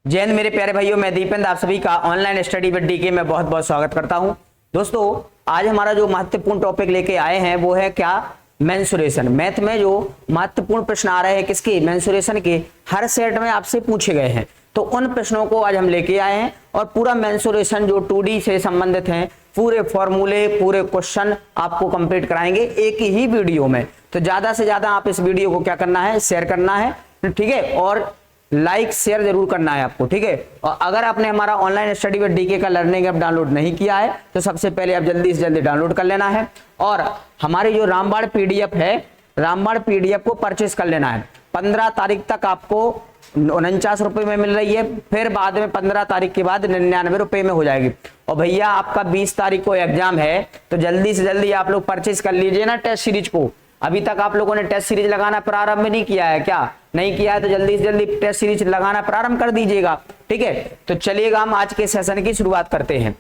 जय हिंद मेरे प्यारे भाइयों, मैं दीपेंद्र आप सभी का ऑनलाइन स्टडी विद डीके में बहुत बहुत स्वागत करता हूं। दोस्तों, आज हमारा जो महत्वपूर्ण टॉपिक लेके आए हैं वो है क्या, मेंसुरेशन। मैथ में जो महत्वपूर्ण प्रश्न आ रहे हैं किसके, मेंसुरेशन के, हर सेट में आपसे पूछे गए हैं। तो उन प्रश्नों को आज हम लेके आए हैं और पूरा मेंसुरेशन जो 2D से संबंधित हैं, पूरे फॉर्मूले, पूरे क्वेश्चन आपको कंप्लीट कराएंगे एक ही वीडियो में। तो ज्यादा से ज्यादा आप इस वीडियो को क्या करना है, शेयर करना है, ठीक है, और लाइक शेयर जरूर करना है आपको, ठीक है। और अगर आपने हमारा ऑनलाइन स्टडी विद डीके का लर्निंग ऐप डाउनलोड नहीं किया है तो सबसे पहले आप जल्दी से जल्दी डाउनलोड कर लेना है और हमारी जो रामबाण पीडीएफ है, रामबाण पीडीएफ को परचेस कर लेना है। 15 तारीख तक आपको 49 रुपए में मिल रही है, फिर बाद में 15 तारीख के बाद 99 रुपए में हो जाएगी। और भैया आपका 20 तारीख को एग्जाम है तो जल्दी से जल्दी आप लोग परचेस कर लीजिए ना टेस्ट सीरीज को। अभी तक आप लोगों ने टेस्ट सीरीज लगाना प्रारंभ नहीं किया है क्या, नहीं किया है तो जल्दी से जल्दी टेस्ट सीरीज लगाना प्रारंभ कर दीजिएगा, ठीक है। तो चलिएगा हम आज के सेशन की शुरुआत करते हैं।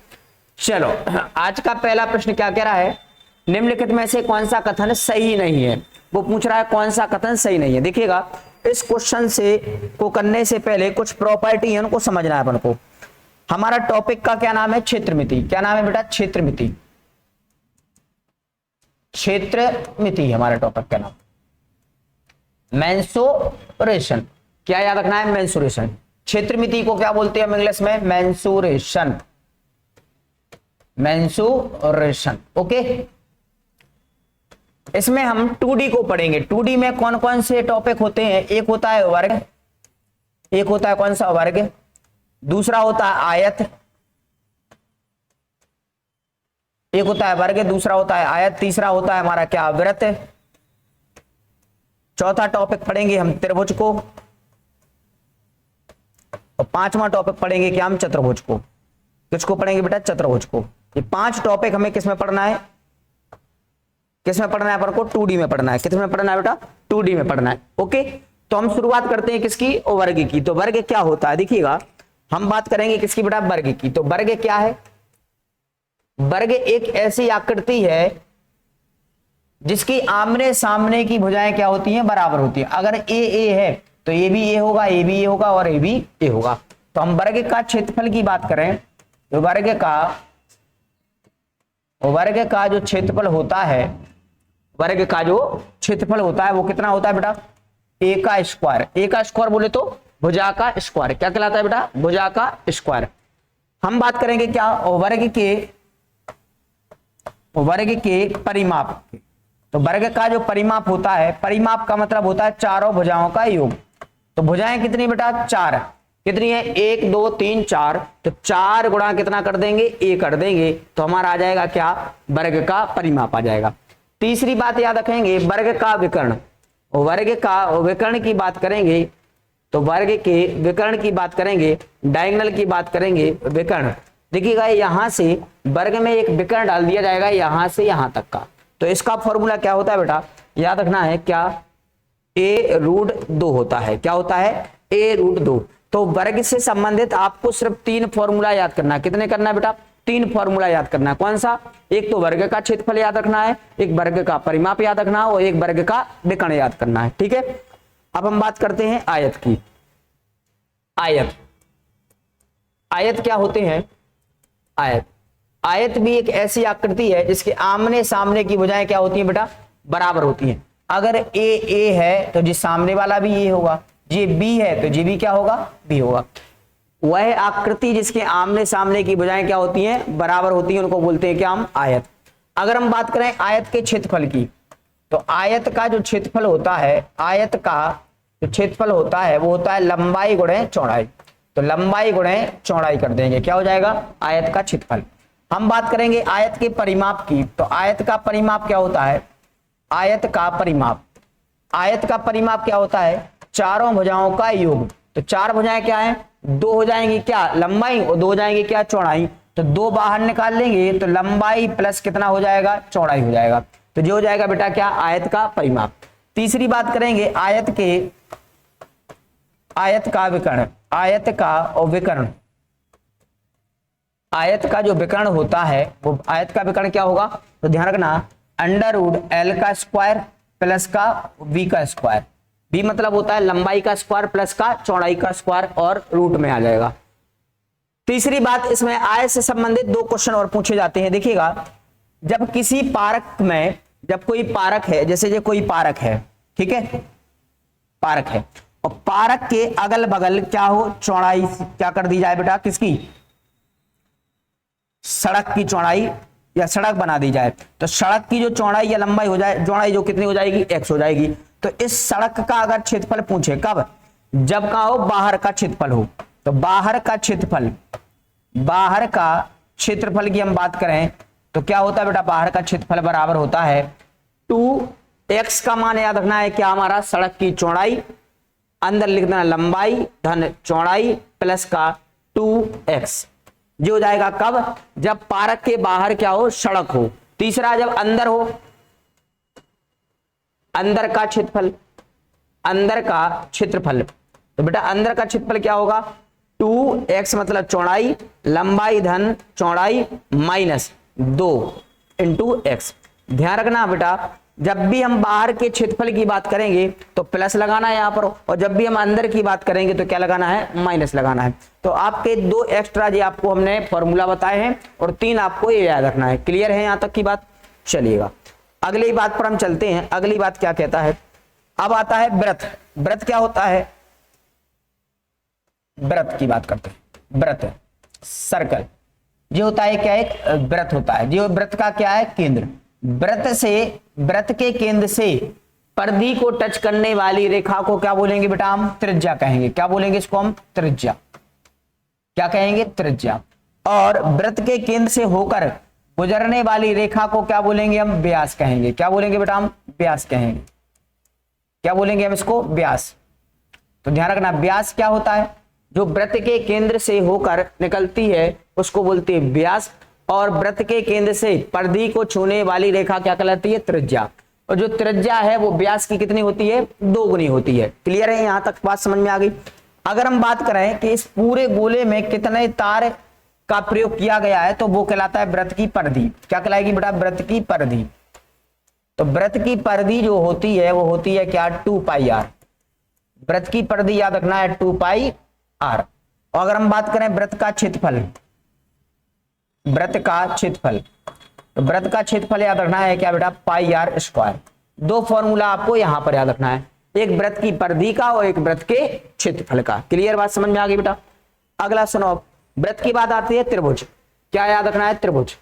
चलो, आज का पहला प्रश्न क्या कह रहा है, निम्नलिखित में से कौन सा कथन सही नहीं है। वो पूछ रहा है कौन सा कथन सही नहीं है। देखिएगा, इस क्वेश्चन से को करने से पहले कुछ प्रॉपर्टी है उनको समझना है अपन को। हमारा टॉपिक का क्या नाम है, क्षेत्रमिति। क्या नाम है बेटा, क्षेत्रमिति। क्षेत्रमिति हमारे टॉपिक का नाम। मेंसुरेशन, क्या याद रखना है, मेंसुरेशन। क्षेत्रमिति को क्या बोलते हैं हम इंग्लिश में, मेंसुरेशन। Mensuration, okay. इसमें हम 2D को पढ़ेंगे। 2D में कौन कौन से टॉपिक होते हैं, एक होता है वर्ग, एक होता है कौन सा, वर्ग, दूसरा होता है आयत, एक होता है वर्ग, दूसरा होता है आयत, तीसरा होता है हमारा क्या, वृत्त, चौथा टॉपिक पढ़ेंगे हम त्रिभुज को, और पांचवा टॉपिक पढ़ेंगे क्या, हम चतुर्भुज को। किसको पढ़ेंगे बेटा, चतुर्भुज को। ये 5 टॉपिक हमें किस में पढ़ना है, किस में पढ़ना है अपन को, 2D में पढ़ना है। किस में पढ़ना है बेटा, 2D में पढ़ना है, ओके। तो हम शुरुआत करते हैं किसकी, वर्ग की। तो वर्ग क्या होता है, देखिएगा हम बात करेंगे किसकी बेटा, वर्ग की। तो वर्ग क्या है, वर्ग एक ऐसी आकृति है जिसकी आमने सामने की भुजाएं क्या होती हैं, बराबर होती हैं। अगर ए है तो ये भी ए होगा, ये भी ए होगा और ये भी ए होगा। तो हम वर्ग का क्षेत्रफल की बात करें तो वर्ग का जो क्षेत्रफल होता है, वर्ग का जो क्षेत्रफल होता है वो कितना होता है बेटा, ए का स्क्वायर। ए का स्क्वायर बोले तो भुजा का स्क्वायर। क्या कहलाता है बेटा, भुजा का स्क्वायर। हम बात करेंगे क्या, वर्ग के परिमाप। तो वर्ग का जो परिमाप होता है, परिमाप का मतलब होता है चारों भुजाओं का योग। तो भुजाएं कितनी बेटा, 4। कितनी है, 1 2 3 4। तो 4 गुणा कितना कर देंगे, ए कर देंगे, तो हमारा आ जाएगा क्या, वर्ग का परिमाप आ जाएगा। तीसरी बात याद रखेंगे, वर्ग का विकर्ण। वर्ग का विकर्ण की बात करेंगे तो वर्ग के विकर्ण की बात करेंगे, डायगोनल की बात करेंगे, विकर्ण। देखिएगा यहां से वर्ग में एक विकर्ण डाल दिया जाएगा यहां से यहां तक का। तो इसका फॉर्मूला क्या होता है बेटा, याद रखना है क्या, a√2 होता है। क्या होता है, a√2। तो वर्ग से संबंधित आपको सिर्फ 3 फॉर्मूला याद करना है। कितने करना है बेटा, 3 फॉर्मूला याद करना है। कौन सा, एक तो वर्ग का क्षेत्रफल याद रखना है, एक वर्ग का परिमाप याद रखना है और एक वर्ग का विकर्ण याद करना है, ठीक है। अब हम बात करते हैं आयत की। आयत क्या होते हैं, आयत भी एक ऐसी आकृति है जिसके आमने सामने की भुजाएं क्या होती हैं बेटा, बराबर होती हैं। अगर ए है तो जी सामने वाला भी ए होगा, ये बी है तो जी भी क्या होगा, बी होगा। वह आकृति जिसके आमने सामने की भुजाएं क्या होती हैं, बराबर होती हैं, उनको बोलते हैं क्या, हम आयत। अगर हम बात करें आयत के क्षेत्रफल की, तो आयत का जो क्षेत्रफल होता है, आयत का जो क्षेत्रफल होता है वो होता है लंबाई गुणे चौड़ाई। तो लंबाई गुणे चौड़ाई कर देंगे, क्या हो जाएगा, आयत का क्षेत्रफल। हम बात करेंगे आयत के परिमाप की। तो आयत का परिमाप क्या होता है, आयत का परिमाप क्या होता है, चारों भुजाओं का योग। तो 4 भुजाएं क्या है, 2 हो जाएंगी क्या लंबाई और 2 हो जाएंगी क्या चौड़ाई। तो 2 बाहर निकाल लेंगे तो लंबाई प्लस कितना हो जाएगा, चौड़ाई हो जाएगा। तो जो हो जाएगा बेटा क्या, आयत का परिमाप। तीसरी बात करेंगे आयत का विकर्ण। आयत का जो विकर्ण होता है वो, आयत का विकर्ण क्या होगा, तो ध्यान रखना, √L का स्क्वायर प्लस का V का स्क्वायर। बी मतलब होता है लंबाई का स्क्वायर प्लस का चौड़ाई का स्क्वायर और रूट में आ जाएगा। तीसरी बात, इसमें आय से संबंधित 2 क्वेश्चन और पूछे जाते हैं। देखिएगा, जब किसी पार्क में, जब कोई पार्क है, जैसे ये कोई पार्क है, ठीक है, पार्क है, और पार्क के अगल बगल क्या हो, चौड़ाई क्या कर दी जाए बेटा, किसकी, सड़क की चौड़ाई या सड़क बना दी जाए, तो सड़क की जो चौड़ाई या लंबाई हो जाए, चौड़ाई जो कितनी हो जाएगी, x हो जाएगी। तो इस सड़क का अगर क्षेत्रफल पूछे, कब, जब का हो, बाहर का क्षेत्रफल हो, तो बाहर का क्षेत्रफल, बाहर का क्षेत्रफल की हम बात करें तो क्या होता है बेटा, बाहर का क्षेत्रफल बराबर होता है 2x का मान याद रखना है क्या, हमारा सड़क की चौड़ाई, अंदर लिखना लंबाई धन चौड़ाई प्लस का 2x, जो हो जाएगा कब, जब पार्क के बाहर क्या हो, सड़क हो। तीसरा, जब अंदर हो, अंदर का क्षेत्रफल, अंदर का क्षेत्रफल, तो बेटा अंदर का क्षेत्रफल क्या होगा, 2x मतलब चौड़ाई, लंबाई धन चौड़ाई माइनस 2 इंटू एक्स। ध्यान रखना बेटा, जब भी हम बाहर के क्षेत्रफल की बात करेंगे तो प्लस लगाना है यहां पर, और जब भी हम अंदर की बात करेंगे तो क्या लगाना है, माइनस लगाना है। तो आपके 2 एक्स्ट्रा जी आपको हमने फॉर्मूला बताए हैं और 3 आपको ये याद रखना है। क्लियर है यहां तक की बात? चलिएगा अगली बात पर हम चलते हैं। अगली बात क्या कहता है, अब आता है व्रत। व्रत क्या होता है, व्रत की बात करते हैं। व्रत सर्कल जो होता है क्या, एक व्रत होता है, जो व्रत का क्या है, केंद्र। व्रत से, व्रत के केंद्र से परिधि को टच करने वाली रेखा को क्या बोलेंगे बेटा, हम त्रिज्या कहेंगे। क्या बोलेंगे इसको हम, त्रिज्या। क्या कहेंगे, त्रिज्या। और व्रत के केंद्र से होकर गुजरने वाली रेखा को क्या बोलेंगे हम, व्यास कहेंगे। क्या बोलेंगे बेटा, हम व्यास कहेंगे। क्या बोलेंगे हम इसको, व्यास। तो ध्यान रखना, व्यास क्या होता है, जो व्रत के केंद्र से होकर निकलती है उसको बोलते हैं व्यास, और व्रत के केंद्र से परिधि को छूने वाली रेखा क्या कहलाती है, त्रिज्या। और जो त्रिज्या है वो व्यास की कितनी होती है, 2 गुनी होती है। क्लियर है, यहां तक बात समझ में आ गई। अगर हम बात करें कि इस पूरे गोले में कितने तार का प्रयोग किया गया है तो वो कहलाता है व्रत की परिधि। क्या कहलाएगी बेटा, व्रत की परिधि। तो व्रत की परिधि जो होती है वो होती है क्या, 2 पाई आर। व्रत की परिधि याद रखना है 2 पाई आर। और अगर हम बात करें व्रत का क्षेत्रफल, व्रत का क्षेत्रफल, तो व्रत का क्षेत्रफल याद रखना है क्या बेटा, पाई आर स्क्वायर। 2 फॉर्मूला आपको यहां पर याद रखना है, एक व्रत की परिधि का और एक व्रत के क्षेत्रफल का। क्लियर बात समझ में आ गई बेटा? अगला सुनो, व्रत की बात आती है त्रिभुज। क्या याद रखना है, त्रिभुज।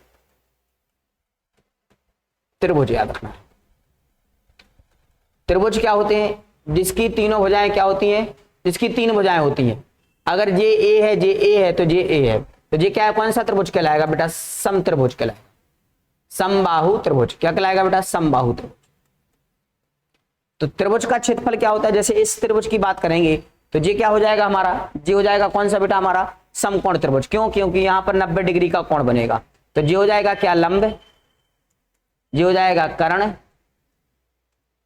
त्रिभुज याद रखना है। त्रिभुज क्या होते हैं, जिसकी तीनों भुजाएं क्या होती हैं, जिसकी 3 भुजाएं होती हैं। अगर जे ए है, जे ए है तो जे ए है, तो ये क्या है, कौन सा त्रिभुज कहलाएगा बेटा, सम त्रिभुज कहलाएगा। समबाहु त्रिभुज। क्या कहलाएगा बेटा, समबाहु त्रिभुज। तो त्रिभुज का क्षेत्रफल क्या होता है, जैसे इस त्रिभुज की बात करेंगे तो ये क्या हो जाएगा हमारा, ये हो जाएगा कौन सा बेटा, हमारा समकोण त्रिभुज। क्यों, क्योंकि यहां पर 90 डिग्री का कोण बनेगा। तो ये हो जाएगा क्या, लंब, ये हो जाएगा कर्ण,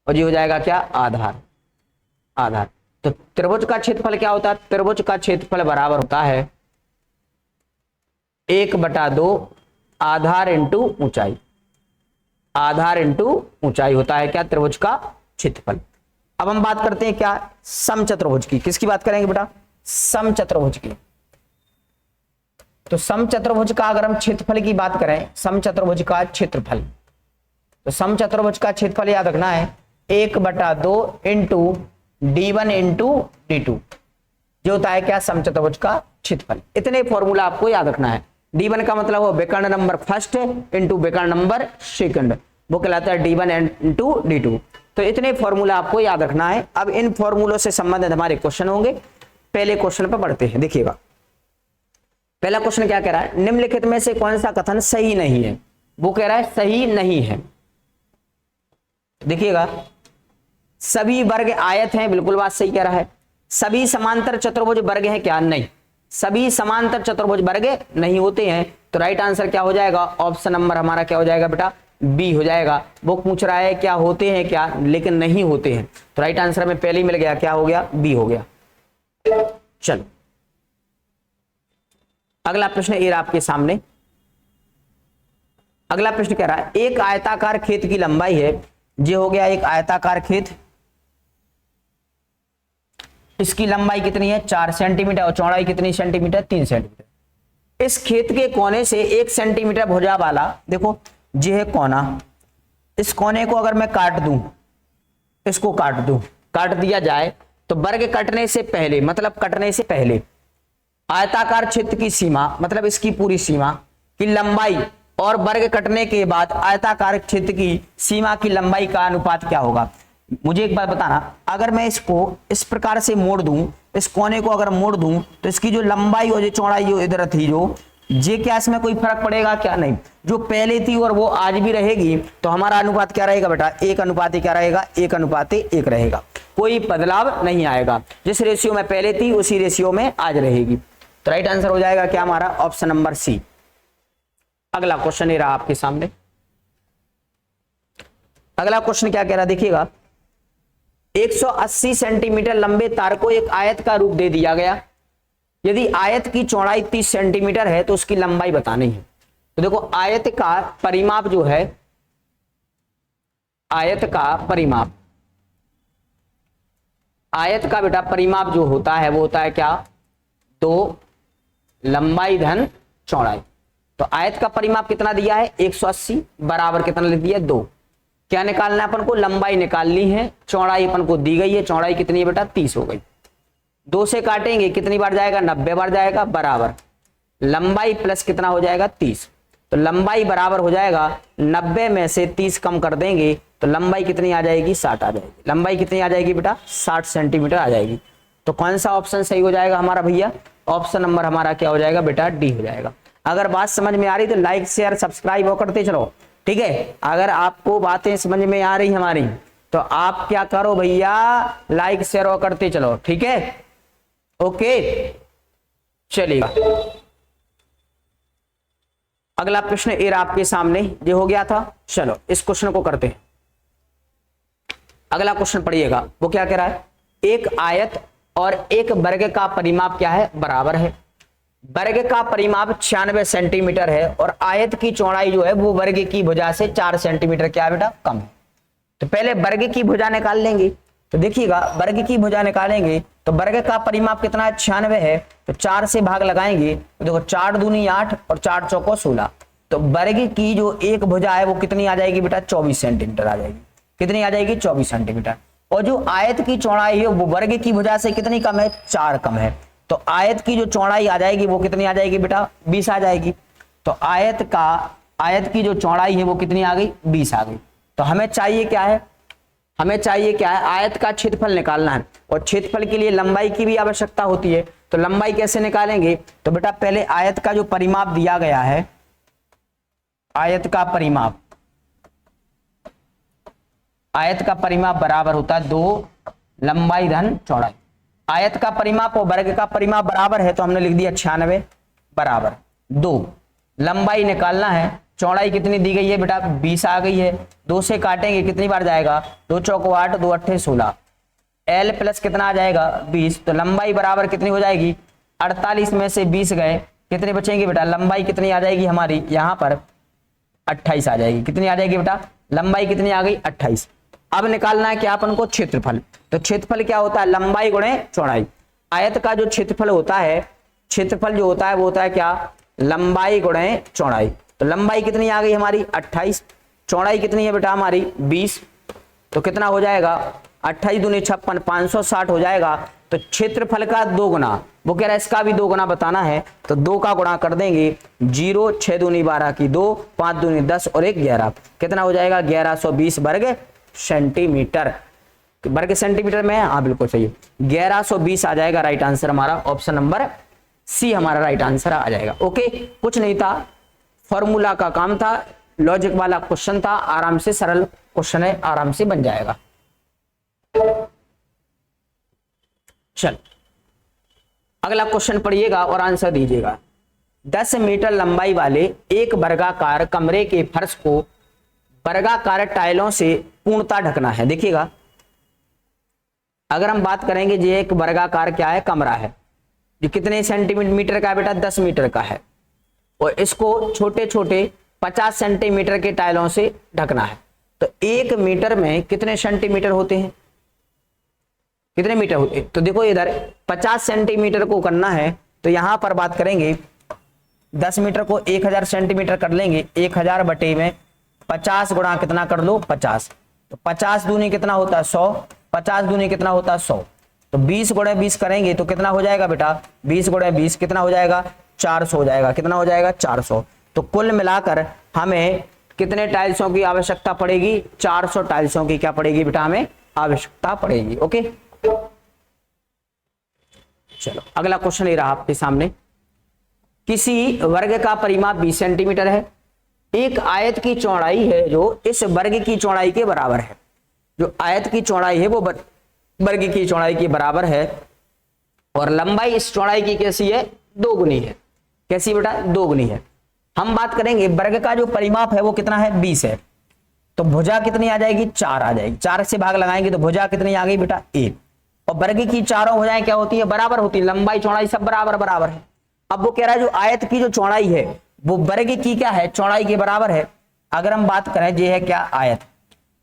और ये हो जाएगा क्या, आधार। आधार। तो त्रिभुज का क्षेत्रफल क्या होता है, त्रिभुज का क्षेत्रफल बराबर होता है 1/2 आधार इंटू ऊंचाई। आधार इंटू ऊंचाई होता है क्या, त्रिभुज का क्षेत्रफल। अब हम बात करते हैं क्या, समचतुर्भुज की। किसकी बात करेंगे बेटा, समचतुर्भुज की। तो समचतुर्भुज का अगर हम क्षेत्रफल की बात करें, समचतुर्भुज का क्षेत्रफल, तो समचतुर्भुज का क्षेत्रफल याद रखना है 1/2 इंटू d1 इंटू d2, जो होता है क्या, समचतुर्भुज का क्षेत्रफल। इतने फॉर्मूला आपको याद रखना है। d1 का मतलब हो विकर्ण नंबर फर्स्ट इंटू विकर्ण नंबर सेकंड, वो कहलाता है d1 इंटू d2। तो इतने फॉर्मूला आपको याद रखना है। अब इन फॉर्मूलों से संबंधित हमारे क्वेश्चन होंगे। पहले क्वेश्चन पर बढ़ते हैं। देखिएगा पहला क्वेश्चन क्या कह रहा है, निम्नलिखित में से कौन सा कथन सही नहीं है। वो कह रहा है सही नहीं है। देखिएगा, सभी वर्ग आयत हैं, बिल्कुल बात सही कह रहा है। सभी समांतर चतुर्भुज वर्ग हैं क्या, नहीं। सभी समांतर चतुर्भुज वर्ग नहीं होते हैं। तो राइट आंसर क्या हो जाएगा, ऑप्शन नंबर हमारा क्या हो जाएगा बेटा, बी हो जाएगा। वो पूछ रहा है क्या होते हैं क्या, लेकिन नहीं होते हैं। तो राइट आंसर में पहले ही मिल गया, क्या हो गया, बी हो गया। चलो अगला प्रश्न ये आपके सामने। अगला प्रश्न कह रहा है, एक आयताकार खेत की लंबाई है, ये हो गया एक आयताकार खेत, इसकी लंबाई कितनी है 4 सेंटीमीटर और चौड़ाई कितनी सेंटीमीटर 3 सेंटीमीटर। इस खेत के कोने से 1 सेंटीमीटर भुजा वाला, देखो ये है कोना, इस कोने को अगर मैं काट दूं, इसको काट दिया जाए तो वर्ग कटने से पहले, मतलब कटने से पहले आयताकार क्षेत्र की सीमा, मतलब इसकी पूरी सीमा की लंबाई और वर्ग कटने के बाद आयताकार क्षेत्र की सीमा की लंबाई का अनुपात क्या होगा। मुझे एक बात बताना, अगर मैं इसको इस प्रकार से मोड़ दूं, इस कोने को अगर मोड़ दूं तो इसकी जो लंबाई और जो चौड़ाई जो इधर थी, जो जे क्या इसमें कोई फर्क पड़ेगा क्या, नहीं। जो पहले थी और वो आज भी रहेगी, तो हमारा अनुपात क्या रहेगा बेटा 1:1 क्या रहेगा 1:1 रहेगा, कोई बदलाव नहीं आएगा। जिस रेशियो में पहले थी उसी रेशियो में आज रहेगी। तो राइट आंसर हो जाएगा क्या हमारा ऑप्शन नंबर सी। अगला क्वेश्चन ये रहा आपके सामने। अगला क्वेश्चन क्या कह रहा देखिएगा, 180 सेंटीमीटर लंबे तार को एक आयत का रूप दे दिया गया। यदि आयत की चौड़ाई 30 सेंटीमीटर है तो उसकी लंबाई बतानी है। तो देखो आयत का परिमाप जो है, आयत का बेटा परिमाप जो होता है वो होता है क्या, तो लंबाई धन चौड़ाई। तो आयत का परिमाप कितना दिया है 180 बराबर कितना लिख दिया 2। क्या निकालना है अपन को, लंबाई निकालनी है, चौड़ाई अपन को दी गई है, चौड़ाई कितनी है बेटा 30 हो गई। 2 से काटेंगे कितनी बार जाएगा 90 बार जाएगा, बराबर लंबाई प्लस कितना हो जाएगा 30। तो लंबाई बराबर हो जाएगा 90 में से 30 कम कर देंगे तो लंबाई कितनी आ जाएगी 60 आ जाएगी। लंबाई कितनी आ जाएगी बेटा 60 सेंटीमीटर आ जाएगी। तो कौन सा ऑप्शन सही हो जाएगा हमारा भैया, ऑप्शन नंबर हमारा क्या हो जाएगा बेटा डी हो जाएगा। अगर बात समझ में आ रही तो लाइक शेयर सब्सक्राइब और करते चलो, ठीक है। अगर आपको बातें समझ में आ रही हमारी तो आप क्या करो भैया, लाइक शेयर और करते चलो, ठीक है। ओके चलिएगा, अगला प्रश्न ये आपके सामने ये हो गया था। चलो इस क्वेश्चन को करते हैं। अगला क्वेश्चन पढ़िएगा, वो क्या कह रहा है, एक आयत और एक वर्ग का परिमाप क्या है बराबर है। वर्ग का परिमाप 96 सेंटीमीटर है और आयत की चौड़ाई जो है वो वर्ग की भुजा से 4 सेंटीमीटर क्या है बेटा कम है। तो पहले वर्ग की भुजा निकाल लेंगे। तो देखिएगा वर्ग की भुजा निकालेंगे तो वर्ग का परिमाप कितना है 96 है, तो 4 से भाग लगाएंगे तो देखो 4 दूनी 8 और 4 चौको 16। तो वर्ग की जो एक भुजा है वो कितनी आ जाएगी बेटा 24 सेंटीमीटर आ जाएगी। कितनी आ जाएगी 24 सेंटीमीटर। और जो आयत की चौड़ाई है वो वर्ग की भुजा से कितनी कम है 4 कम है। तो आयत की जो चौड़ाई आ जाएगी वो कितनी आ जाएगी बेटा 20 आ जाएगी। तो आयत की जो चौड़ाई है वो कितनी आ गई 20 आ गई। तो हमें चाहिए क्या है, हमें चाहिए क्या है, आयत का क्षेत्रफल निकालना है। और क्षेत्रफल के लिए लंबाई की भी आवश्यकता होती है। तो लंबाई कैसे निकालेंगे, तो बेटा पहले आयत का जो परिमाप दिया गया है, आयत का परिमाप बराबर होता है 2 लंबाई धन चौड़ाई। आयत का परिमाप और वर्ग का परिमाप बराबर है तो हमने लिख दिया 96 बराबर 2। लंबाई निकालना है, चौड़ाई कितनी दी गई है बेटा 20 आ गई है। 2 से काटेंगे कितनी बार जाएगा 2 चौको 8 2 अट्ठे 16, एल प्लस कितना आ जाएगा 20। तो लंबाई बराबर कितनी हो जाएगी 48 में से 20 गए कितने बचेंगे बेटा, लंबाई कितनी आ जाएगी हमारी यहाँ पर 28 आ जाएगी। कितनी आ जाएगी बेटा लंबाई कितनी आ गई 28। अब निकालना है क्या अपन को क्षेत्रफल। तो क्षेत्रफल क्या होता है लंबाई गुणे चौड़ाई। आयत का जो क्षेत्रफल होता है, क्षेत्रफल जो होता है वो होता है क्या लंबाई गुणे चौड़ाई। तो लंबाई कितनी आ गई हमारी 28, चौड़ाई कितनी है बेटा हमारी 20। तो कितना हो जाएगा 28 दूनी 56 560 हो जाएगा। तो क्षेत्रफल का 2 गुना, वो कह रहा है इसका भी 2 गुना बताना है तो 2 का गुणा कर देंगे 0 6 दूनी 12 की 2 5 दूनी 10 और 1 11। कितना हो जाएगा 1120 वर्ग सेंटीमीटर। वर्ग सेंटीमीटर में हाँ बिल्कुल सही है 1120 आ जाएगा। राइट आंसर हमारा ऑप्शन नंबर सी हमारा राइट आंसर आ जाएगा। ओके कुछ नहीं था, फॉर्मूला का काम था, लॉजिक वाला क्वेश्चन था, आराम से सरल क्वेश्चन है, आराम से बन जाएगा। चल अगला क्वेश्चन पढ़िएगा और आंसर दीजिएगा। 10 मीटर लंबाई वाले एक वर्गाकार कमरे के फर्श को वर्गाकार टाइलों से पूर्णतः ढकना है। देखिएगा अगर हम बात करेंगे ये एक वर्गाकार क्या है कमरा है, ये कितने सेंटीमीटर का है बेटा 10 मीटर का है और इसको छोटे छोटे 50 सेंटीमीटर के टाइलों से ढकना है। तो 1 मीटर में कितने सेंटीमीटर होते हैं, कितने मीटर होते, तो देखो इधर 50 सेंटीमीटर को करना है तो यहां पर बात करेंगे 10 मीटर को 1000 सेंटीमीटर कर लेंगे, 1000 बटे में 50 गुणा कितना कर लो 50, तो 50 दूनी कितना होता है 100, 50 दूनी कितना होता है 100, तो 20 गुणे 20 करेंगे तो कितना हो जाएगा बेटा 20 गुणे 20 कितना हो जाएगा 400 हो जाएगा, कितना हो जाएगा 400। तो कुल मिलाकर हमें कितने टाइल्सों की आवश्यकता पड़ेगी, 400 टाइल्सों की क्या पड़ेगी बेटा हमें आवश्यकता पड़ेगी। ओके चलो अगला क्वेश्चन ये रहा आपके सामने, किसी वर्ग का परिमाप 20 सेंटीमीटर है, एक आयत की चौड़ाई है जो इस वर्ग की चौड़ाई के बराबर है, जो आयत की चौड़ाई है वो वर्ग की चौड़ाई के बराबर है और लंबाई इस चौड़ाई की कैसी है दोगुनी है, कैसी बेटा दोगुनी है। हम बात करेंगे वर्ग का जो परिमाप है वो कितना है 20 है, तो भुजा कितनी आ जाएगी 4 आ जाएगी, 4 से भाग लगाएंगे तो भुजा कितनी आ गई बेटा 1, और वर्ग की चारों भुजाएं क्या होती है बराबर होती है, लंबाई चौड़ाई सब बराबर बराबर है। अब वो कह रहा है जो आयत की जो चौड़ाई है वो वर्ग की क्या है चौड़ाई के बराबर है। अगर हम बात करें ये है क्या आयत,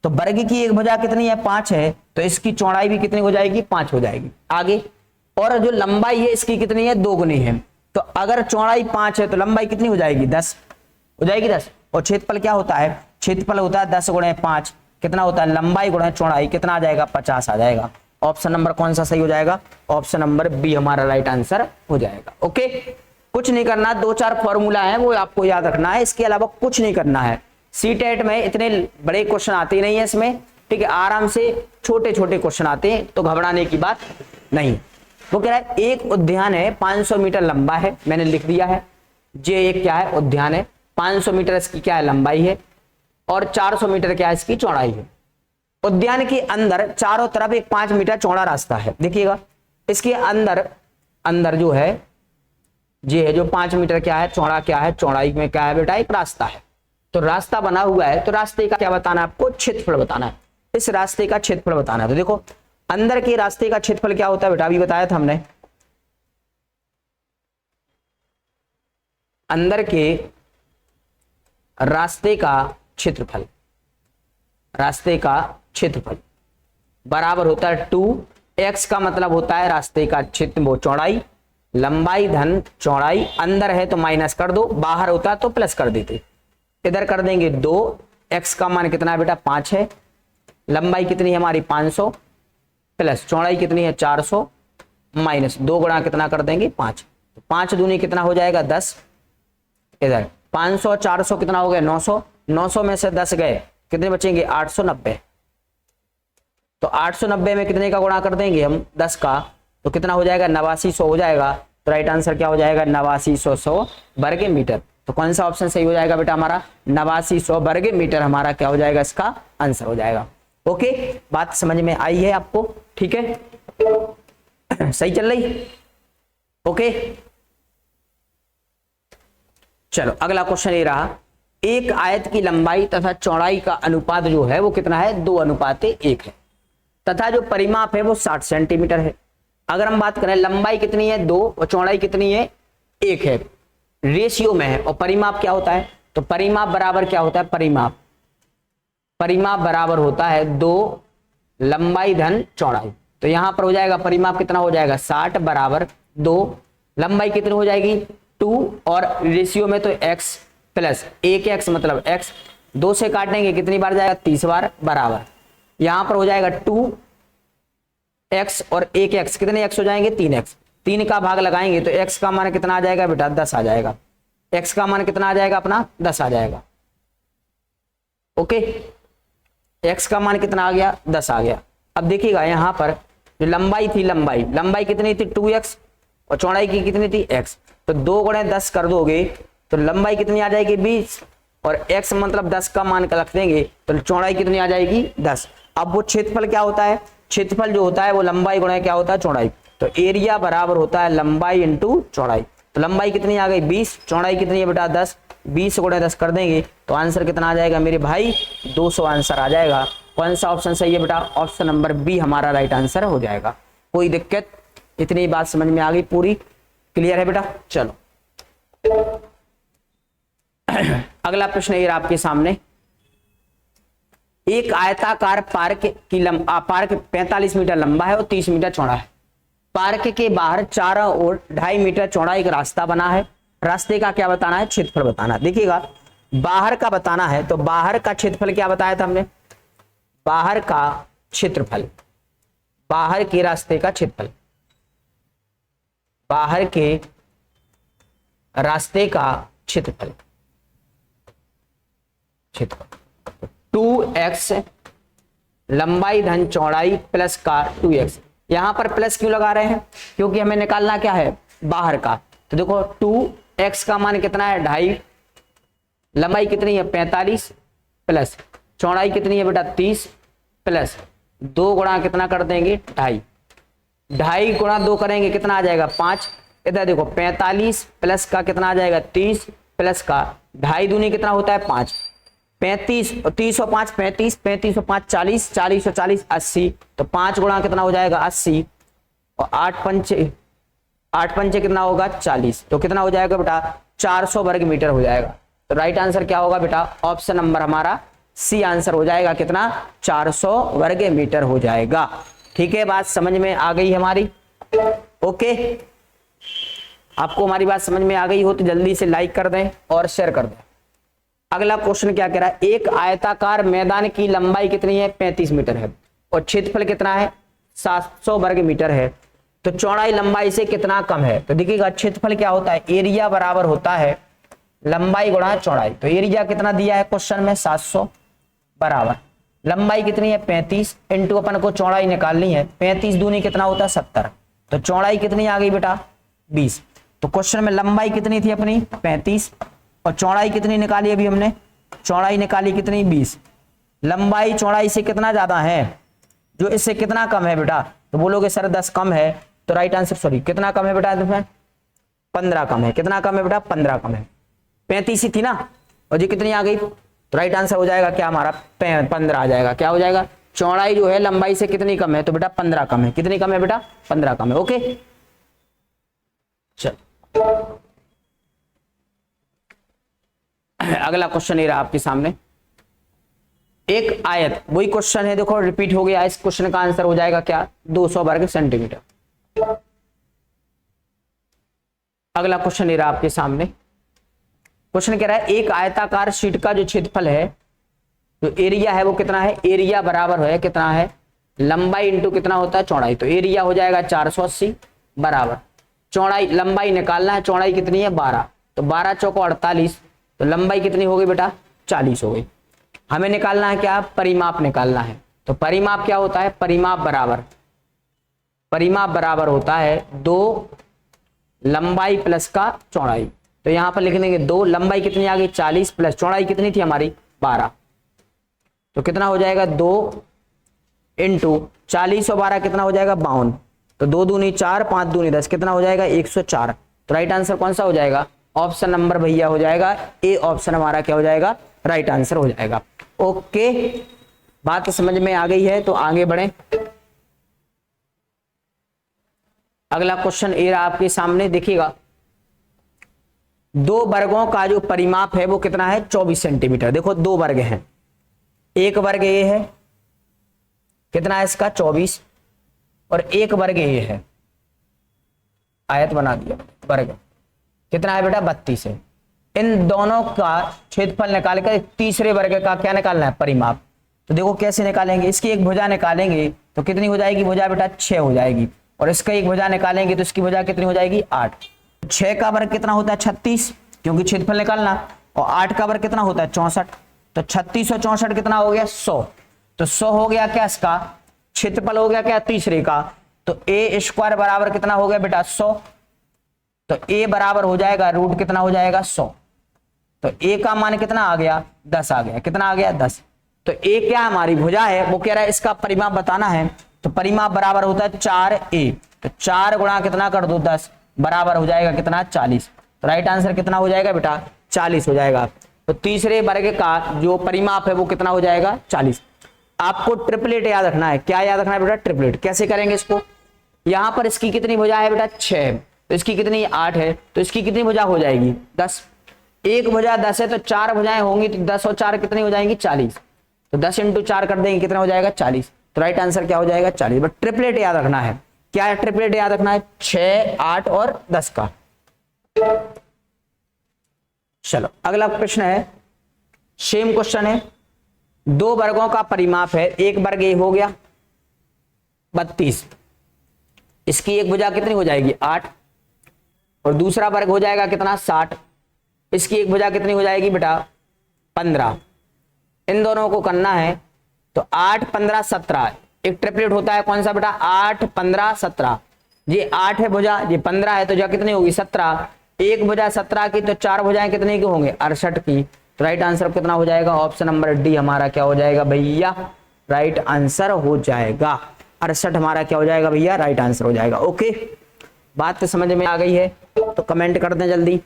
तो वर्ग की एक भुजा कितनी है 5 है, तो इसकी चौड़ाई भी कितनी हो जाएगी 5 हो जाएगी आगे, और जो लंबाई है इसकी कितनी है दोगुनी है, तो अगर चौड़ाई 5 है तो लंबाई कितनी हो जाएगी 10 हो जाएगी 10, और क्षेत्रफल क्या होता है क्षेत्रफल होता है 10 गुणे 5 कितना होता है लंबाई गुणे चौड़ाई कितना आ जाएगा 50 आ जाएगा। ऑप्शन नंबर कौन सा सही हो जाएगा, ऑप्शन नंबर बी हमारा राइट आंसर हो जाएगा। ओके कुछ नहीं करना, 2-4 फॉर्मूला है वो आपको याद रखना है, इसके अलावा कुछ नहीं करना है। सीटेट में इतने बड़े क्वेश्चन आते ही नहीं है इसमें, ठीक है आराम से छोटे छोटे क्वेश्चन आते हैं तो घबराने की बात नहीं। वो कह रहा है एक उद्यान है 500 मीटर लंबा है, मैंने लिख दिया है ये एक क्या है उद्यान है, 500 मीटर इसकी क्या है लंबाई है और 400 मीटर क्या है इसकी चौड़ाई है। उद्यान के अंदर चारों तरफ एक 5 मीटर चौड़ा रास्ता है, देखिएगा इसके अंदर अंदर जो है ये है जो 5 मीटर क्या है चौड़ा क्या है चौड़ाई में क्या है बेटा एक रास्ता है, तो रास्ता बना हुआ है तो रास्ते का क्या बताना है आपको क्षेत्रफल बताना है, इस रास्ते का क्षेत्रफल बताना है। तो देखो अंदर के रास्ते का क्षेत्रफल क्या होता है बेटा अभी बताया था हमने, अंदर के रास्ते का क्षेत्रफल, रास्ते का क्षेत्रफल बराबर होता है 2x का मतलब होता है रास्ते का क्षेत्र वो चौड़ाई, लंबाई धन चौड़ाई, अंदर है तो माइनस कर दो, बाहर होता तो प्लस कर देते, इधर कर देंगे 2x का मान कितना है बेटा 5 है, लंबाई कितनी है हमारी 500 प्लस चौड़ाई कितनी है 400 माइनस 2 गुणा कितना कर देंगे 5, तो 5 दूनी कितना हो जाएगा 10, इधर 500 400 कितना हो गया 900, 900 में से 10 गए कितने बचेंगे 890, तो 890 में कितने का गुणा कर देंगे हम 10 का, तो कितना हो जाएगा 8900 हो जाएगा, तो राइट आंसर क्या हो जाएगा 8900 वर्ग मीटर। तो कौन सा ऑप्शन सही हो जाएगा बेटा हमारा 8900 वर्ग मीटर हमारा क्या हो जाएगा इसका आंसर हो जाएगा। ओके बात समझ में आई है आपको, ठीक है सही चल रही। ओके चलो अगला क्वेश्चन ये रहा, एक आयत की लंबाई तथा चौड़ाई का अनुपात जो है वो कितना है 2:1 है, तथा जो परिमाप है वो 60 सेंटीमीटर है। अगर हम बात करें लंबाई कितनी है 2 और चौड़ाई कितनी है 1 है, रेशियो में है, और परिमाप क्या होता है तो परिमाप बराबर क्या होता है परिमाप बराबर होता है 2 लंबाई धन चौड़ाई, तो यहां पर हो जाएगा परिमाप कितना हो जाएगा 60 बराबर 2, लंबाई कितनी हो जाएगी 2 और रेशियो में तो x प्लस 1x मतलब x, 2 से काटेंगे कितनी बार जाएगा 30 बार बराबर, यहां पर हो जाएगा 2x और 1x कितने x हो जाएंगे 3x, 3 का भाग लगाएंगे तो x का मान कितना आ जाएगा बेटा 10 आ जाएगा, x का मान कितना आ जाएगा अपना 10 आ जाएगा। ओके x का मान कितना आ गया 10 आ गया। अब देखिएगा यहां पर जो लंबाई थी लंबाई कितनी थी 2x और चौड़ाई की कितनी थी x, तो 2 गुणे 10 कर दोगे तो लंबाई कितनी आ जाएगी 20 और x मतलब 10 का मान रख देंगे तो चौड़ाई कितनी आ जाएगी 10। अब वो क्षेत्रफल क्या होता है, क्षेत्रफल जो होता है वो लंबाई गुणा क्या होता है चौड़ाई, तो एरिया बराबर होता है लंबाई इंटू चौड़ाई, तो लंबाई कितनी आ गई 20, चौड़ाई कितनी है बेटा 10, 20 गुणे 10 कर देंगे तो आंसर कितना आ जाएगा मेरे भाई 200 आंसर आ जाएगा। कौन सा ऑप्शन सही है बेटा ऑप्शन नंबर बी हमारा राइट आंसर हो जाएगा। कोई दिक्कत, इतनी बात समझ में आ गई, पूरी क्लियर है बेटा। चलो अगला प्रश्न ये आपके सामने, एक आयताकार पार्क 45 मीटर लंबा है और 30 मीटर चौड़ा है। पार्क के बाहर चारों ओर 2.5 मीटर चौड़ा एक रास्ता बना है। रास्ते का क्या बताना है? क्षेत्रफल बताना। देखिएगा, बाहर का बताना है तो बाहर का क्षेत्रफल क्या बताया था हमने? बाहर का क्षेत्रफल, बाहर के रास्ते का क्षेत्रफल, बाहर के रास्ते का क्षेत्रफल, 2x लंबाई धन चौड़ाई प्लस का 2x। यहां पर प्लस क्यों लगा रहे हैं? क्योंकि हमें निकालना क्या है? बाहर का। तो देखो 2x का मान कितना है? 2.5। लंबाई कितनी है? 45 प्लस चौड़ाई कितनी है बेटा? 30 प्लस 2 गुणा कितना कर देंगे? 2.5। 2.5 गुणा 2 करेंगे कितना आ जाएगा? 5। इधर देखो 45 प्लस का कितना आ जाएगा? 30 प्लस का 2.5 दूनी कितना होता है? 5। 35 और 30 और 5 35, 35 और 5 40, 40 और 40 80। तो 5 गुणा कितना हो जाएगा? 80 और 8 पंचे कितना होगा? 40। तो कितना हो जाएगा बेटा? 400 वर्ग मीटर हो जाएगा। तो राइट आंसर क्या होगा बेटा? ऑप्शन नंबर हमारा सी आंसर हो जाएगा। कितना? 400 वर्ग मीटर हो जाएगा। ठीक है, बात समझ में आ गई हमारी? ओके, आपको हमारी बात समझ में आ गई हो तो जल्दी से लाइक कर दें और शेयर कर दें। अगला क्वेश्चन क्या कह रहा है? एक आयताकार मैदान की लंबाई कितनी है? 35 मीटर है और क्षेत्रफल कितना है? 700 वर्ग मीटर है। तो चौड़ाई लंबाई से कितना कम है? तो देखिएगा, क्षेत्रफल क्या होता है? एरिया बराबर होता है लंबाई गुणा चौड़ाई। तो एरिया कितना दिया है क्वेश्चन में? 700 बराबर लंबाई कितनी है? 35 इंटू अपन को चौड़ाई निकालनी है। 35 दूनी कितना होता है? 70। तो चौड़ाई कितनी आ गई बेटा? 20। तो क्वेश्चन में लंबाई कितनी थी अपनी? 35 और चौड़ाई कितनी निकाली अभी हमने? चौड़ाई निकाली कितनी? 20। लंबाई चौड़ाई से कितना ज्यादा है? जो इससे कितना कम है बेटा? तो बोलोगे सर 10 कम है। तो राइट आंसर, सॉरी कितना कम है बेटा? 15 कम है। कितना कम है बेटा? 15 कम है। 35 ही थी ना, और ये कितनी आ गई? तो राइट आंसर हो जाएगा क्या हमारा? 15 आ जाएगा। क्या हो जाएगा? चौड़ाई जो है लंबाई से कितनी कम है? तो बेटा 15 कम है। कितनी कम है बेटा? 15 कम है। ओके, चल अगला क्वेश्चन ये रहा आपके सामने। एक आयत, वही क्वेश्चन है, देखो रिपीट हो गया। इस क्वेश्चन का आंसर हो जाएगा क्या? 200 वर्ग सेंटीमीटर। अगला क्वेश्चन ये रहा आपके सामने। क्वेश्चन कह रहा है एक आयताकार शीट का जो क्षेत्रफल है, जो एरिया है वो कितना है? एरिया बराबर है कितना है? लंबाई इंटू कितना होता है? चौड़ाई। तो एरिया हो जाएगा 480 बराबर चौड़ाई, लंबाई निकालना है, चौड़ाई कितनी है? 12। तो 12 चौको 48। तो लंबाई कितनी हो गई बेटा? 40 हो गई। हमें निकालना है क्या? परिमाप निकालना है। तो परिमाप क्या होता है? परिमाप बराबर होता है 2 लंबाई प्लस का चौड़ाई। तो यहां पर लिख देंगे 2, लंबाई कितनी आ गई? 40 प्लस चौड़ाई कितनी थी हमारी? 12। तो कितना हो जाएगा? 2 इंटू 40 और 12 कितना हो जाएगा? 52। तो 2 दूनी 4, 5 दूनी 10, कितना हो जाएगा? 104। तो राइट आंसर कौन सा हो जाएगा? ऑप्शन नंबर भैया हो जाएगा ए ऑप्शन हमारा क्या हो जाएगा? राइट आंसर हो जाएगा। ओके, बात समझ में आ गई है तो आगे बढ़े। अगला क्वेश्चन ए रहा आपके सामने, देखिएगा। 2 वर्गों का जो परिमाप है वो कितना है? 24 सेंटीमीटर। देखो 2 वर्ग हैं, एक वर्ग ये है, कितना है इसका? 24, और एक वर्ग ये है, आयत बना दिया, वर्ग कितना है बेटा? 32 है। इन दोनों का क्षेत्रफल निकाल कर तीसरे वर्ग का क्या निकालना है? परिमाप। तो देखो कैसे निकालेंगे। इसकी एक भुजा निकालेंगे तो कितनी हो जाएगी भुजा बेटा? 6 हो जाएगी। और इसका एक भुजा निकालेंगे तो इसकी भुजा कितनी हो जाएगी? 8। 6 का वर्ग कितना होता है? 36, क्योंकि क्षेत्रफल निकालना। और 8 का वर्ग कितना होता है? 64। तो 36 और 64 कितना हो गया? 100। तो 100 हो गया क्या इसका क्षेत्रफल? हो गया क्या तीसरे का? तो a स्क्वायर बराबर कितना हो गया बेटा? 100। तो a बराबर हो जाएगा रूट कितना हो जाएगा? 100। तो a का मान कितना आ गया? 10 आ गया। कितना आ गया? 10। तो a क्या हमारी भुजा है, वो कह रहा है इसका परिमाप बताना है। तो परिमाप बराबर होता है 4a। तो 4 गुणा कितना कर दो? 10 बराबर हो जाएगा कितना? 40। तो राइट आंसर कितना हो जाएगा बेटा? 40 हो जाएगा। तो तीसरे वर्ग का जो परिमाप है वो कितना हो जाएगा? 40। आपको ट्रिपलेट याद रखना है। क्या याद रखना है बेटा? ट्रिपलेट। कैसे करेंगे इसको? यहां पर इसकी कितनी भुजा है बेटा? 6 है। तो इसकी कितनी? 8 है। तो इसकी कितनी भुजा हो जाएगी? 10। एक भुजा 10 है तो 4 भुजाएं होंगी, तो 10 और 4 कितनी हो जाएंगी? 40। तो 10 इंटू 4 कर देंगे कितना हो जाएगा 40। तो राइट आंसर क्या हो जाएगा 40। बट ट्रिपलेट याद रखना है। क्या है ट्रिपलेट याद रखना है? 6, 8 और 10 का। चलो अगला प्रश्न है, सेम क्वेश्चन है। दो वर्गों का परिमाप है, एक वर्ग ये हो गया 32, इसकी एक भुजा कितनी हो जाएगी 8, और दूसरा वर्ग हो जाएगा कितना 60, इसकी एक भुजा कितनी हो जाएगी बेटा 15। इन दोनों को करना है तो 8, 15, 17 एक ट्रिपलेट होता है। कौन सा बेटा? 8, 15, 17। ये 8 है भुजा, ये 15 है, तो जो कितनी होगी 17। एक भुजा 17 की, तो 4 भुजाएं कितने की होंगे 68 की। तो राइट आंसर कितना हो जाएगा? ऑप्शन नंबर डी हमारा क्या हो जाएगा भैया? राइट आंसर हो जाएगा 68 हमारा क्या हो जाएगा भैया? राइट आंसर हो जाएगा। ओके, बात तो समझ में आ गई है तो कमेंट कर दें जल्दी,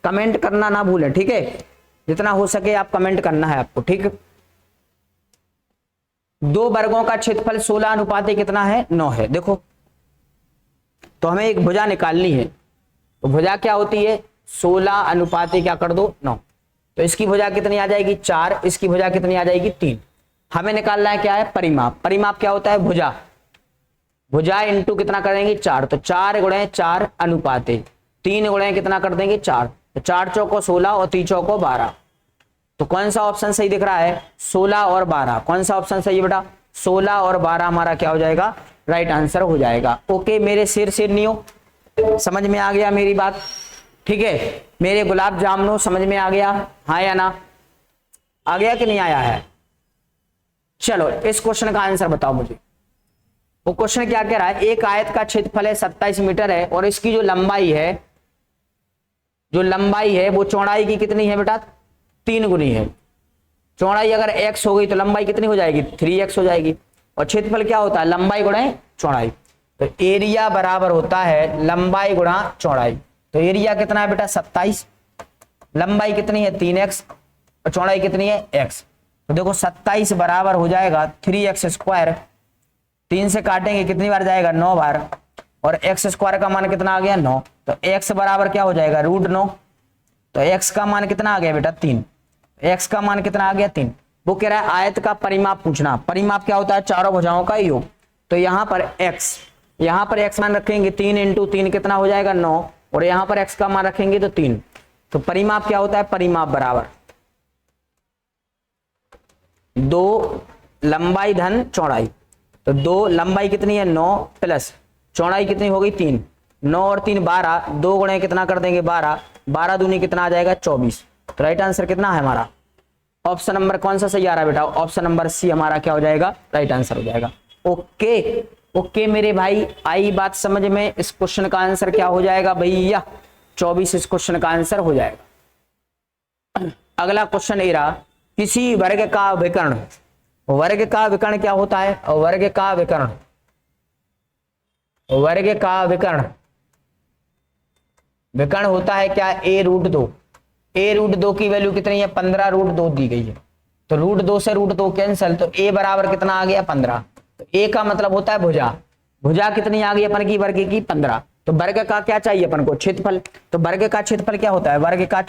कमेंट करना ना भूलें, ठीक है? जितना हो सके आप कमेंट करना है आपको, ठीक है? दो वर्गों का क्षेत्रफल 16 अनुपात कितना है? 9 है। देखो तो हमें एक भुजा निकालनी है, तो भुजा क्या होती है 16 अनुपात क्या कर दो 9। तो इसकी भुजा कितनी आ जाएगी 4, इसकी भुजा कितनी आ जाएगी 3। हमें निकालना है क्या है? परिमाप। परिमाप क्या होता है? भुजा। भुजा इंटू कितना करेंगे 4, तो 4 गुणे 4 अनुपात 3 गुणे कितना कर देंगे 4, तो 4 चौको 16 और 3 चौको 12। तो कौन सा ऑप्शन सही दिख रहा है? 16 और 12। कौन सा ऑप्शन सही है बेटा? 16 और 12 हमारा क्या हो जाएगा? राइट आंसर हो जाएगा। ओके मेरे शेरनियों, समझ में आ गया मेरी बात? ठीक है मेरे गुलाब जामुनो, समझ में आ गया? हाँ या ना? आ गया कि नहीं आया है? चलो इस क्वेश्चन का आंसर बताओ मुझे। वो क्वेश्चन क्या कह रहा है? एक आयत का क्षेत्रफल है 27 मीटर है, और इसकी जो लंबाई है वो चौड़ाई की कितनी है बेटा? 3 गुनी है। चौड़ाई अगर x हो गई तो लंबाई कितनी हो जाएगी? 3x हो जाएगी। और क्षेत्रफल क्या होता है? लंबाई गुणे चौड़ाई। तो एरिया बराबर होता है लंबाई गुणा चौड़ाई। तो एरिया कितना है बेटा 27, लंबाई कितनी है 3x, और चौड़ाई कितनी है x। तो देखो 27 बराबर हो जाएगा 3x स्क्वायर। 3 से काटेंगे कितनी बार जाएगा? 9 बार। और x स्क्वायर का मान कितना आ गया 9। तो x बराबर क्या हो जाएगा? √9। तो x का मान कितना आ गया बेटा 3। x का मान कितना आ गया 3। वो कह रहा है आयत का परिमाप पूछना। परिमाप क्या होता है? चारों भुजाओं का योग। तो यहाँ पर x मान रखेंगे 3 इंटू 3 कितना हो जाएगा 9, और यहाँ पर x का मान रखेंगे तो 3। तो परिमाप क्या होता है? परिमाप बराबर 2 लंबाई धन चौड़ाई। तो 2 लंबाई कितनी है 9 प्लस चौड़ाई कितनी हो गई 3। 9 और 3 12, 2 गुणे कितना कर देंगे 12, 12 दूनी कितना आ जाएगा 24। तो राइट आंसर कितना है हमारा? ऑप्शन नंबर कौन सा सही आ रहा है बेटा? ऑप्शन नंबर सी हमारा क्या हो जाएगा? राइट आंसर हो जाएगा। ओके ओके मेरे भाई, आई बात समझ में? इस क्वेश्चन का आंसर क्या हो जाएगा भैया? 24 इस क्वेश्चन का आंसर हो जाएगा। अगला क्वेश्चन ये रहा, किसी वर्ग का विकर्ण। वर्ग का विकर्ण क्या होता है? वर्ग का विकर्ण विकर्ण होता है क्या? a√2। a√2 की वैल्यू कितनी है? 15√2 दी गई है। तो √2 से √2 कैंसिल, तो a बराबर कितना आ गया 15। तो a का मतलब होता है भुजा। भुजा कितनी आ गई अपन की? वर्ग की 15। तो वर्ग का क्या चाहिए अपन को? क्षेत्रफल। तो वर्ग का क्षेत्रफल क्या होता है? वर्ग का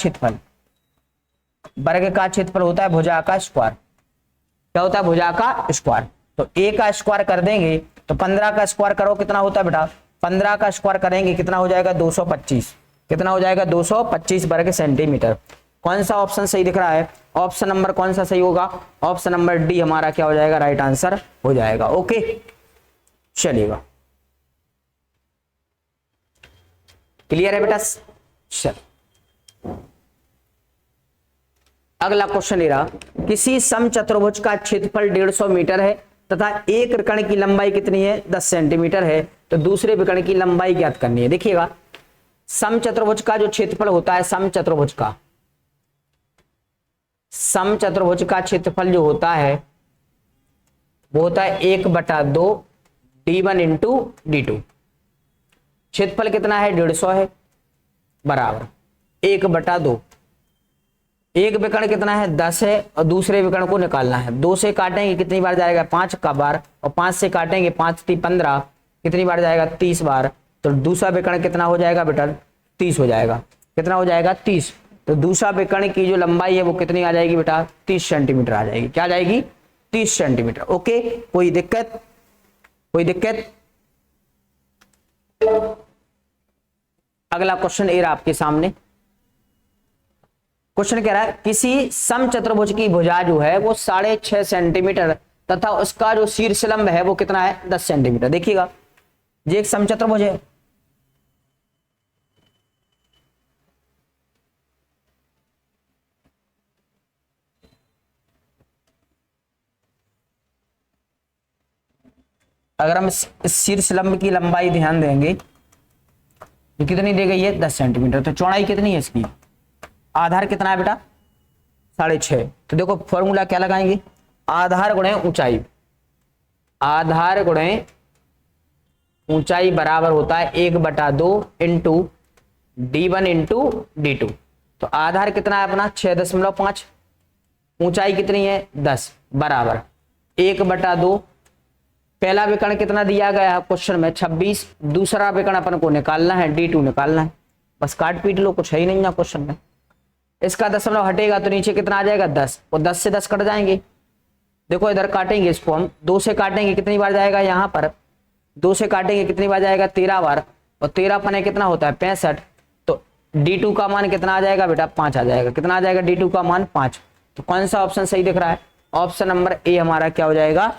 क्षेत्रफल होता है भुजा का स्क्वायर। क्या होता है? भुजा का स्क्वायर। तो a का स्क्वायर कर देंगे तो 15 का स्क्वायर करो कितना होता है बेटा? 15 का स्क्वायर करेंगे कितना हो जाएगा? 225। कितना हो जाएगा? 225 वर्ग सेंटीमीटर। कौन सा ऑप्शन सही दिख रहा है? ऑप्शन नंबर कौन सा सही होगा? ऑप्शन नंबर डी हमारा क्या हो जाएगा? राइट आंसर हो जाएगा। ओके चलिएगा, क्लियर है बेटा? चल अगला क्वेश्चन ये रहा, किसी समचतुर्भुज का क्षेत्रफल 150 मीटर है तथा एक विकर्ण की लंबाई कितनी है? 10 सेंटीमीटर है। तो दूसरे विकर्ण की लंबाई ज्ञात करनी है। देखिएगा समचतुर्भुज का जो क्षेत्रफल होता है, समचतुर्भुज का क्षेत्रफल जो होता है वो होता है 1/2 d1 इंटू d2। क्षेत्रफल कितना है? 150 है, बराबर 1/2। एक विकर्ण कितना है? 10 है, और दूसरे विकर्ण को निकालना है। 2 से काटेंगे कितनी बार जाएगा? 5 का बार, और 5 से काटेंगे 5 × 15 कितनी बार जाएगा? 30 बार। तो दूसरा विकर्ण कितना हो जाएगा बेटा? 30 हो जाएगा। कितना हो जाएगा? 30। तो दूसरा विकर्ण की जो लंबाई है वो कितनी आ जाएगी बेटा? 30 सेंटीमीटर आ जाएगी। क्या आ जाएगी? 30 सेंटीमीटर। ओके, कोई दिक्कत? कोई दिक्कत? अगला क्वेश्चन ए रहा आपके सामने। क्वेश्चन कह रहा है किसी समचतुर्भुज की भुजा जो है वो 6.5 सेंटीमीटर तथा उसका जो शीर्षलंब है वो कितना है? 10 सेंटीमीटर। देखिएगा, ये एक समचतुर्भुज है, अगर हम इस शीर्षलंब की लंबाई ध्यान देंगे तो कितनी दी गई है? 10 सेंटीमीटर। तो चौड़ाई कितनी है इसकी? आधार कितना है बेटा? 6.5। तो देखो फॉर्मूला क्या लगाएंगे? आधार गुणे ऊंचाई, आधार गुणे ऊंचाई बराबर होता है 1/2 इंटू d1 इंटू d2। तो आधार कितना है अपना? 6.5, ऊंचाई कितनी है? 10 बराबर 1/2। पहला विकर्ण कितना दिया गया है क्वेश्चन में? 26। दूसरा विकर्ण अपन को निकालना है, d2 निकालना है। बस काट पीट लो, कुछ है ही नहीं है क्वेश्चन में। इसका दशमलव हटेगा तो नीचे कितना आ जाएगा? 10, और 10 से 10 कट जाएंगे। देखो इधर काटेंगे इसको हम, 2 से काटेंगे कितनी बार जाएगा? यहाँ पर 2 से काटेंगे कितनी बार जाएगा? 13 बार, और 13 पने कितना होता है? 65। तो d2 का मान कितना आ जाएगा बेटा? 5 आ जाएगा। कितना आ जाएगा? d2 का मान 5। तो कौन सा ऑप्शन सही दिख रहा है? ऑप्शन नंबर ए हमारा क्या हो जाएगा?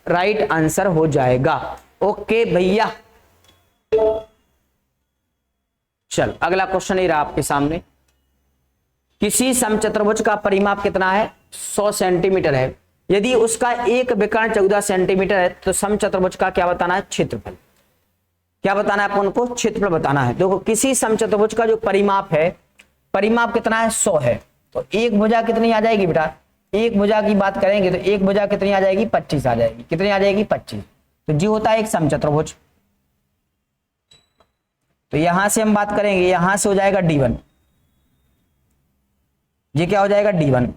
राइट आंसर हो जाएगा। ओके भैया, चल अगला क्वेश्चन ही रहा आपके सामने। किसी समचतुर्भुज का परिमाप कितना है? 100 सेंटीमीटर है। यदि उसका एक विकर्ण 14 सेंटीमीटर है तो समचतुर्भुज का क्या बताना है? क्षेत्रफल। क्या बताना है अपन को? क्षेत्रफल बताना है। देखो किसी समचतुर्भुज का जो परिमाप है, परिमाप कितना है? 100 है। तो एक भुजा कितनी आ जाएगी बेटा? एक भुजा की बात करेंगे तो एक भुजा कितनी आ जाएगी? 25 आ जाएगी। कितनी आ जाएगी? 25। तो जी होता है एक समचतुर्भुज। तो यहां से हम बात करेंगे, यहां से हो जाएगा d1, ये क्या हो जाएगा? d1,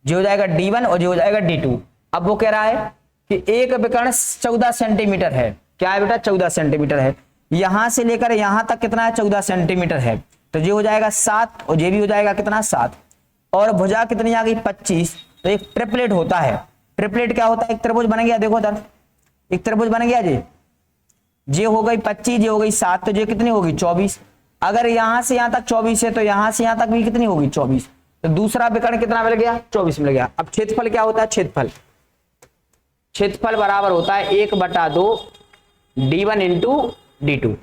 जो हो जाएगा d1 और जो हो जाएगा d2। अब वो कह रहा है कि एक विकर्ण 14 सेंटीमीटर है। क्या है बेटा? 14 सेंटीमीटर है। यहां से लेकर यहां तक कितना है? 14 सेंटीमीटर है। तो ये हो जाएगा 7, और ये भी हो जाएगा कितना? 7। और भुजा कितनी आ गई? 25। तो एक ट्रिपलेट होता है। ट्रिपलेट क्या होता है? एक त्रिभुज बन गया। देखो इधर एक त्रिभुज बन गया। ये हो गई 25, ये हो गई 7, तो ये कितनी होगी? 24। अगर यहां से यहां तक 24 है तो यहां से यहां तक भी कितनी होगी? 24। तो दूसरा विकर्ण कितना मिल गया? 24 मिल गया। अब क्षेत्रफल क्या होता है? क्षेत्रफल, क्षेत्रफल बराबर होता है 1/2 d1 इंटू d2।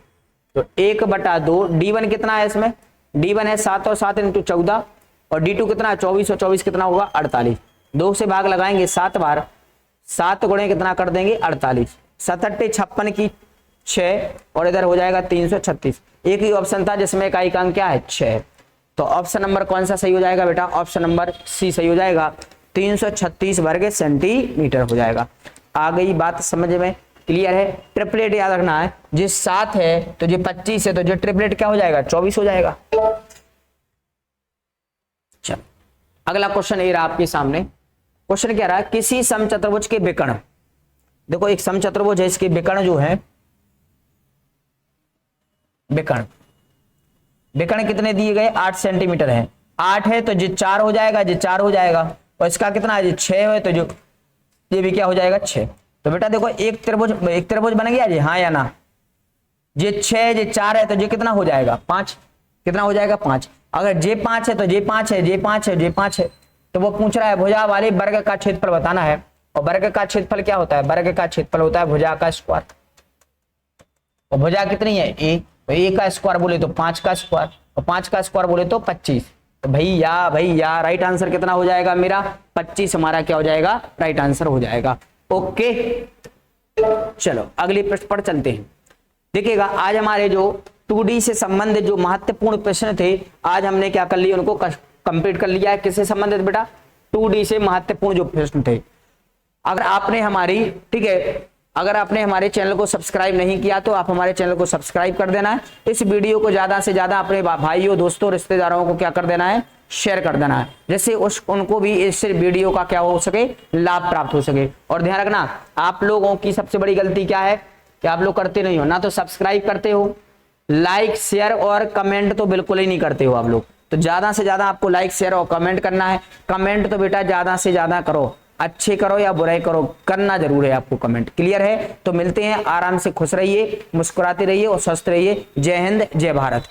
तो 1/2 d1 कितना है इसमें? d1 है 7, और 7 इंटू 14, और d2 कितना है? 24, और 24 कितना होगा? 48। 2 से भाग लगाएंगे 7 बार, 7 गुणे कितना कर देंगे? 48। 7 × 56 की 6, और इधर हो जाएगा 336। एक ही ऑप्शन था जिसमें इकाई का अंक क्या है? 6। तो ऑप्शन नंबर कौन सा सही हो जाएगा बेटा? ऑप्शन नंबर सी सही हो जाएगा। 336 वर्ग सेंटीमीटर हो जाएगा। आ गई बात समझ में? क्लियर है? ट्रिपलेट याद रखना है, जो 7 है तो जो 25 है तो जो ट्रिपलेट क्या हो जाएगा? 24 हो जाएगा। चलो अगला क्वेश्चन ये रहा आपके सामने। क्वेश्चन क्या रहा है? किसी समचतुर्भुज के विकर्ण, देखो एक समचतुर्भुज है, इसके विकर्ण जो है, विकर्ण कितने दिए गए? 8 सेंटीमीटर है। 8 है तो जो 4 हो जाएगा, जो 4 हो जाएगा, और इसका कितना है? जो 6 है तो जो ये भी क्या हो जाएगा? 6। तो बेटा देखो एक त्रिभुज बन गया जी, हाँ या ना? ये 6 ये 4 है तो ये कितना हो जाएगा? 5। कितना हो जाएगा? 5। अगर जे 5 है तो जे 5 है, जे 5 है, जे 5 है। तो वो पूछ रहा है भुजा वाले वर्ग का क्षेत्रफल बताना है। और वर्ग का क्षेत्रफल क्या होता है? वर्ग का क्षेत्रफल होता है भुजा का स्क्वायर। और भुजा कितनी है? ए, तो ए का स्क्वायर बोले तो 5 का स्क्वायर, और 5 का स्क्वायर बोले तो 25। तो भैया राइट आंसर कितना हो जाएगा मेरा? 25 हमारा क्या हो जाएगा? राइट आंसर हो जाएगा। ओके चलो अगले प्रश्न पर चलते हैं। देखिएगा आज हमारे जो 2D से संबंधित जो महत्वपूर्ण प्रश्न थे, आज हमने क्या कर लिया? उनको कंप्लीट कर लिया है। किससे संबंधित बेटा? 2D से महत्वपूर्ण जो प्रश्न थे। अगर आपने हमारी, ठीक है, अगर आपने हमारे चैनल को सब्सक्राइब नहीं किया तो आप हमारे चैनल को सब्सक्राइब कर देना है। इस वीडियो को ज्यादा से ज्यादा अपने भाइयों, दोस्तों, रिश्तेदारों को क्या कर देना है? शेयर कर देना है, जिससे उनको भी इस वीडियो का क्या हो सके? लाभ प्राप्त हो सके। और ध्यान रखना, आप लोगों की सबसे बड़ी गलती क्या है कि आप लोग करते नहीं हो, ना तो सब्सक्राइब करते हो, लाइक शेयर और कमेंट तो बिल्कुल ही नहीं करते हो आप लोग। तो ज्यादा से ज्यादा आपको लाइक शेयर और कमेंट करना है। कमेंट तो बेटा ज्यादा से ज्यादा करो, अच्छे करो या बुराई करो, करना जरूर है आपको कमेंट। क्लियर है? तो मिलते हैं, आराम से खुश रहिए, मुस्कुराते रहिए और स्वस्थ रहिए। जय हिंद, जय भारत।